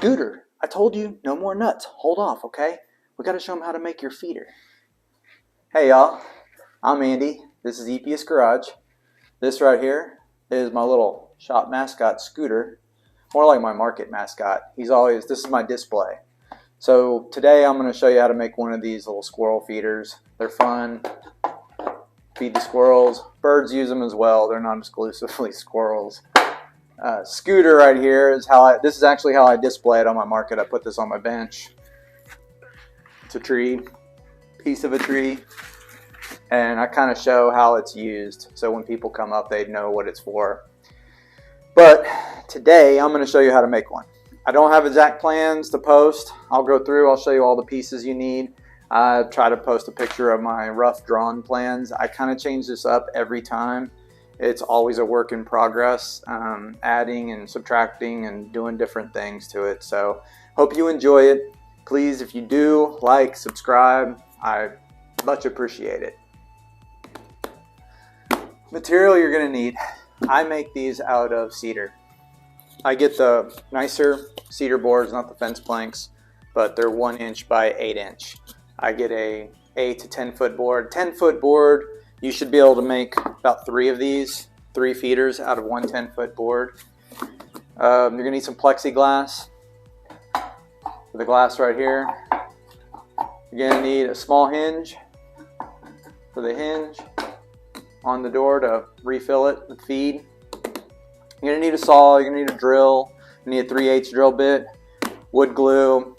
Scooter, I told you, no more nuts. Hold off, okay? We gotta show them how to make your feeder. Hey y'all, I'm Andy. This is EPS Garage. This right here is my little shop mascot, Scooter. More like my market mascot. This is my display. So today I'm gonna show you how to make one of these little squirrel feeders. They're fun. Feed the squirrels. Birds use them as well. They're not exclusively squirrels. Scooter right here is this is actually how I display it on my market. I put this on my bench. It's a tree, piece of a tree, and I kind of show how it's used. So when people come up, they know what it's for. But today I'm going to show you how to make one. I don't have exact plans to post. I'll go through, I'll show you all the pieces you need. I try to post a picture of my rough drawn plans. I kind of change this up every time. It's always a work in progress, adding and subtracting and doing different things to it. So hope you enjoy it. Please, if you do, like, subscribe. I much appreciate it. Material you're going to need. I make these out of cedar. I get the nicer cedar boards, not the fence planks, but they're 1 inch by 8 inch. I get a 8 to 10 foot board. 10-foot board, you should be able to make about 3 of these, 3 feeders out of one 10-foot board. You're going to need some plexiglass. For the glass right here. You're going to need a small hinge for the hinge on the door to refill it with feed. You're going to need a saw, you're going to need a drill, you need a 3/8 drill bit, wood glue.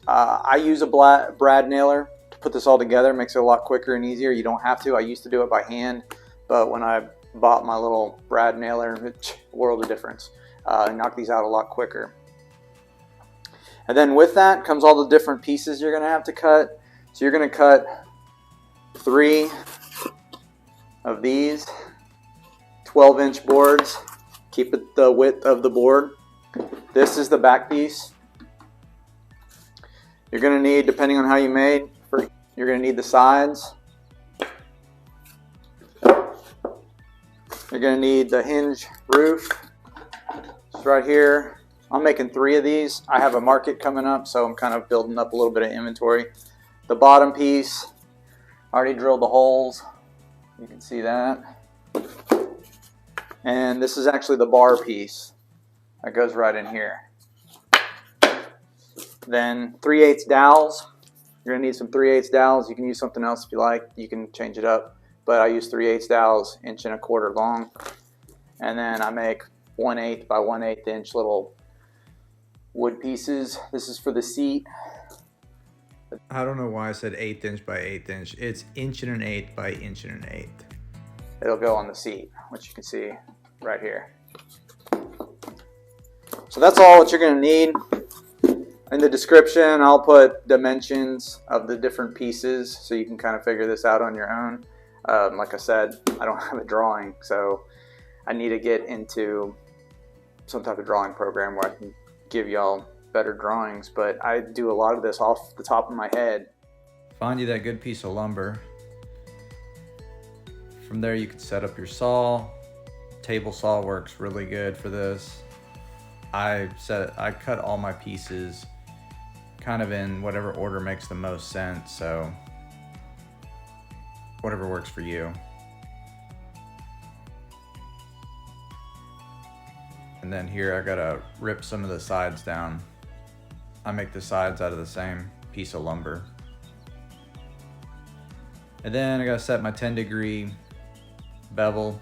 I use a brad nailer to put this all together. It makes it a lot quicker and easier. You don't have to. I used to do it by hand, but when I bought my little brad nailer, it's a world of difference. I knock these out a lot quicker. And then with that comes all the different pieces you're going to have to cut. So you're going to cut 3 of these 12-inch boards. Keep it the width of the board. This is the back piece. You're going to need, depending on how you made, you're going to need the sides. You're going to need the hinge roof. It's right here. I'm making 3 of these. I have a market coming up, so I'm kind of building up a little bit of inventory. The bottom piece, I already drilled the holes. You can see that. And this is actually the bar piece that goes right in here. Then 3/8 dowels. You're gonna need some 3/8 dowels. You can use something else if you like. You can change it up, but I use 3/8 dowels, 1.25 inch long. And then I make 1/8 by 1/8 inch little wood pieces. This is for the seat. I don't know why I said 1/8 inch by 1/8 inch. It's 1 1/8 by 1 1/8. It'll go on the seat, which you can see right here. So that's all what you're gonna need. In the description, I'll put dimensions of the different pieces so you can kind of figure this out on your own. Like I said, I don't have a drawing, so I need to get into some type of drawing program where I can give y'all better drawings, but I do a lot of this off the top of my head. Find you that good piece of lumber. From there you can set up your saw. Table saw works really good for this. I cut all my pieces kind of in whatever order makes the most sense, so whatever works for you. And then here I gotta rip some of the sides down. I make the sides out of the same piece of lumber. And then I gotta set my 10-degree bevel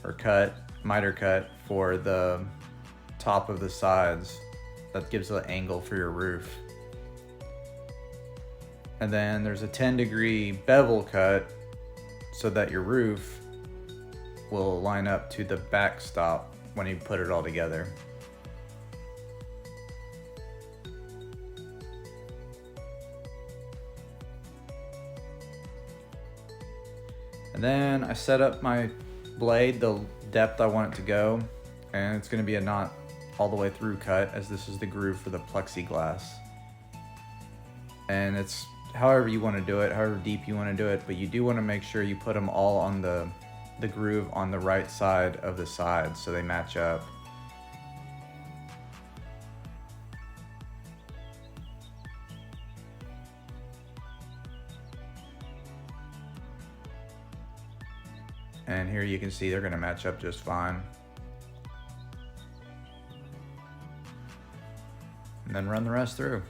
or miter cut for the top of the sides. That gives the angle for your roof. And then there's a 10-degree bevel cut so that your roof will line up to the backstop when you put it all together. And then I set up my blade, the depth I want it to go, and it's going to be a not all the way through cut, as this is the groove for the plexiglass. And it's however you want to do it, however deep you want to do it, but you do want to make sure you put them all on the groove on the right side of the sides so they match up. And here you can see they're gonna match up just fine. And then run the rest through.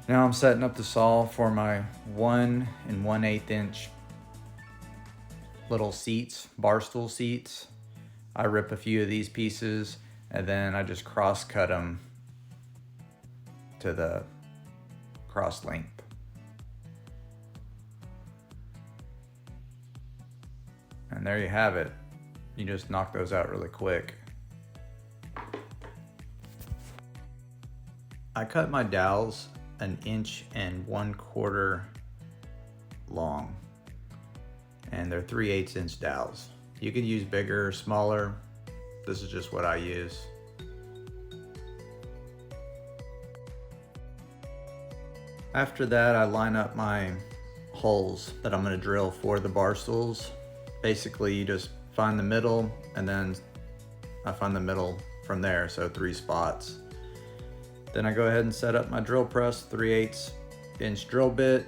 Now I'm setting up the saw for my 1 1/8 inch little seats, bar stool seats. I rip a few of these pieces and then I just cross cut them to the cross length. And there you have it. You just knock those out really quick. I cut my dowels 1 1/4 inch long, and they're 3/8 inch dowels. You can use bigger or smaller. This is just what I use. After that, I line up my holes that I'm gonna drill for the bar stools. Basically, you just find the middle, and then I find the middle from there, so 3 spots. Then I go ahead and set up my drill press, 3/8 inch drill bit,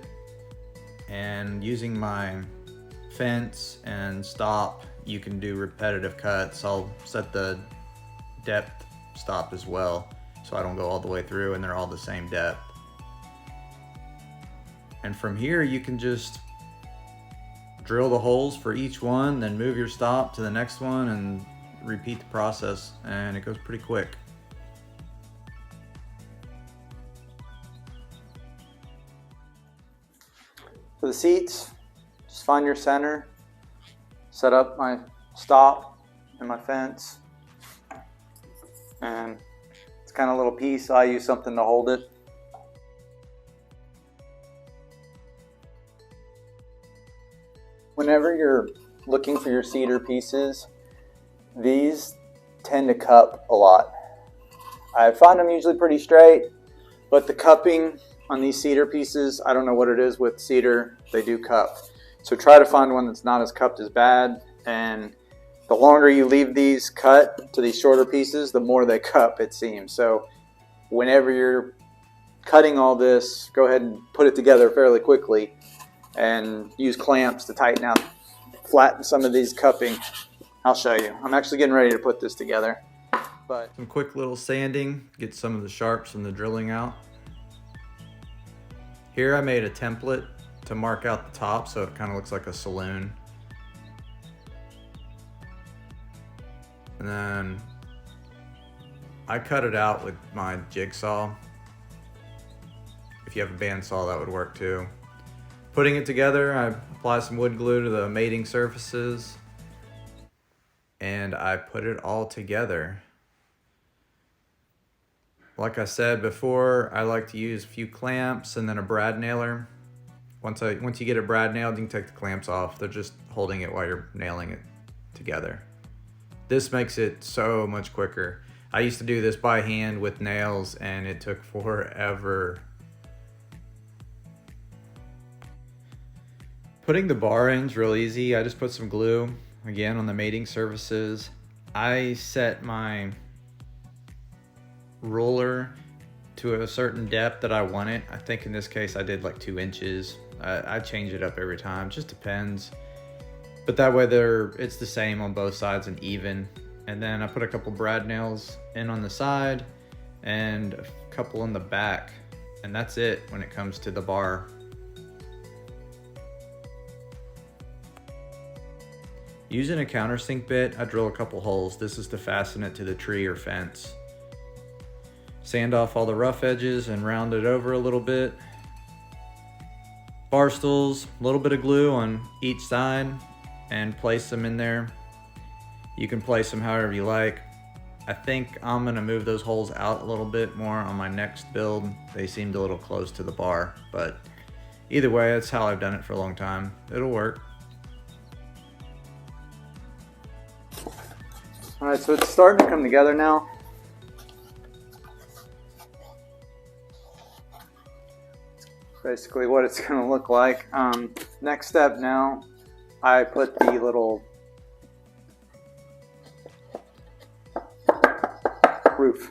and using my fence and stop, you can do repetitive cuts. I'll set the depth stop as well, so I don't go all the way through and they're all the same depth. And from here, you can just drill the holes for each one, then move your stop to the next one and repeat the process, and it goes pretty quick. For the seats, just find your center, set up my stop and my fence, and it's kind of a little piece, so I use something to hold it. Whenever you're looking for your cedar pieces, these tend to cup a lot. I find them usually pretty straight, but the cupping on these cedar pieces, I don't know what it is with cedar, they do cup. So try to find one that's not as cupped as bad, and the longer you leave these cut to these shorter pieces, the more they cup, it seems. So whenever you're cutting all this, go ahead and put it together fairly quickly and use clamps to tighten out, flatten some of these cupping. I'll show you. I'm actually getting ready to put this together. But some quick little sanding, get some of the sharps from the drilling out. Here I made a template to mark out the top so it kind of looks like a saloon. And then I cut it out with my jigsaw. If you have a bandsaw, that would work too. Putting it together, I apply some wood glue to the mating surfaces and I put it all together. Like I said before, I like to use a few clamps and then a brad nailer. Once you get it brad nailed, you can take the clamps off. They're just holding it while you're nailing it together. This makes it so much quicker. I used to do this by hand with nails and it took forever. Putting the bar in's real easy. I just put some glue, again, on the mating surfaces. I set my ruler to a certain depth that I want it. I think in this case I did like 2 inches. I change it up every time, just depends. But that way it's the same on both sides and even. And then I put a couple brad nails in on the side and a couple in the back. And that's it when it comes to the bar. Using a countersink bit, I drill a couple holes. This is to fasten it to the tree or fence. Sand off all the rough edges and round it over a little bit. Bar stools, a little bit of glue on each side and place them in there. You can place them however you like. I think I'm gonna move those holes out a little bit more on my next build. They seemed a little close to the bar, but either way, that's how I've done it for a long time. It'll work. all right, so it's starting to come together now. Basically what it's going to look like. Next step now, I put the little roof,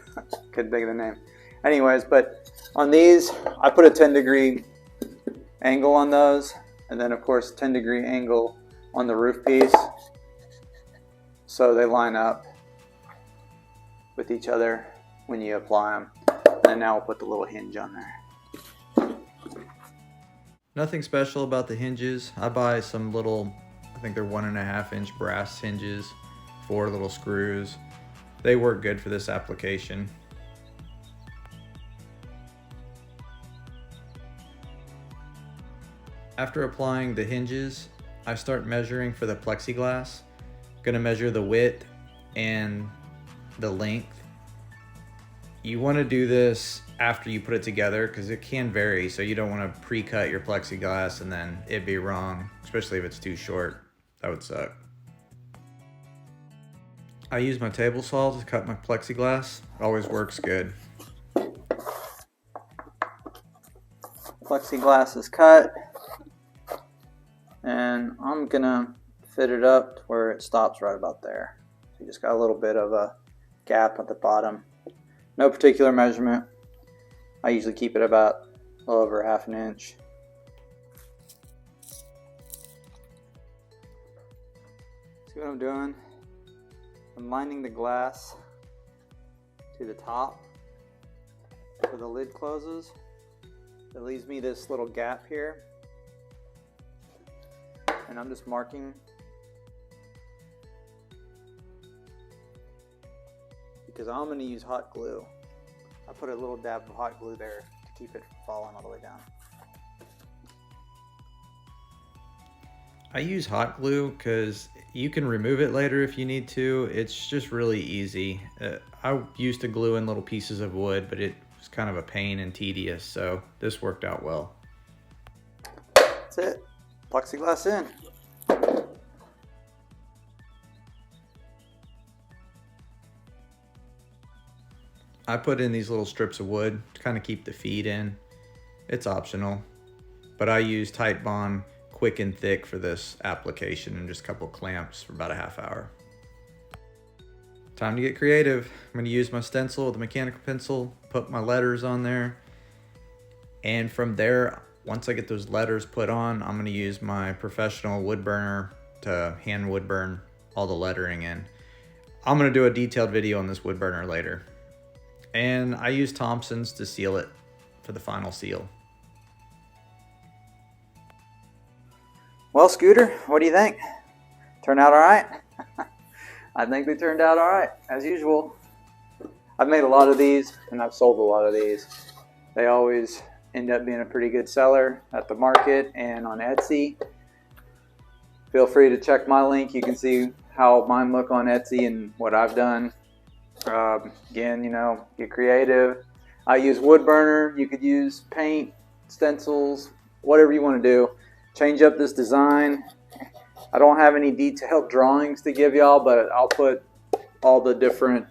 couldn't think of the name. Anyways, but on these, I put a 10-degree angle on those, and then of course 10-degree angle on the roof piece so they line up with each other when you apply them. And now we'll put the little hinge on there. Nothing special about the hinges. I buy some little, I think they're 1.5 inch brass hinges, 4 little screws. They work good for this application. After applying the hinges, I start measuring for the plexiglass. I'm gonna measure the width and the length. You wanna do this after you put it together because it can vary, so you don't wanna pre-cut your plexiglass and then it'd be wrong, especially if it's too short. That would suck. I use my table saw to cut my plexiglass. It always works good. Plexiglass is cut, and I'm gonna fit it up to where it stops right about there. So you just got a little bit of a gap at the bottom. No particular measurement. I usually keep it about a little over 1/2 inch. See what I'm doing? I'm lining the glass to the top where the lid closes. It leaves me this little gap here, and I'm just marking because I'm going to use hot glue. I put a little dab of hot glue there to keep it from falling all the way down. I use hot glue because you can remove it later if you need to. It's just really easy. I used to glue in little pieces of wood, but it was kind of a pain and tedious, so this worked out well. That's it. Plexiglass in. I put in these little strips of wood to kind of keep the feed in. It's optional, but I use Tight Bond Quick and Thick for this application and just a couple clamps for about a 1/2 hour. Time to get creative. I'm going to use my stencil with a mechanical pencil, put my letters on there, and from there, once I get those letters put on, I'm going to use my professional wood burner to hand wood burn all the lettering in. I'm going to do a detailed video on this wood burner later. And I use Thompson's to seal it for the final seal. Well, Scooter, what do you think? Turned out all right? I think they turned out all right, as usual. I've made a lot of these, and I've sold a lot of these. They always end up being a pretty good seller at the market and on Etsy. Feel free to check my link. You can see how mine look on Etsy and what I've done. Again, you know, get creative. I use wood burner. You could use paint, stencils, whatever you want to do. Change up this design. I don't have any detailed drawings to give y'all, but I'll put all the different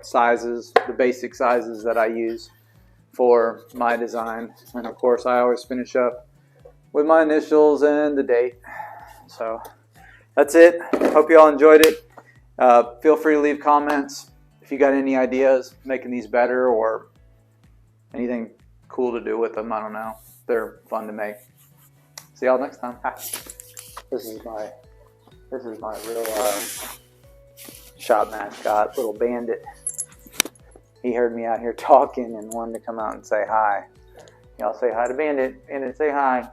sizes, the basic sizes that I use for my design. And of course, I always finish up with my initials and the date. So that's it. Hope you all enjoyed it. Feel free to leave comments if you got any ideas making these better or anything cool to do with them. I don't know. They're fun to make. See y'all next time. This is my real shop mascot, little Bandit. He heard me out here talking and wanted to come out and say hi. Y'all say hi to Bandit. Bandit, say hi.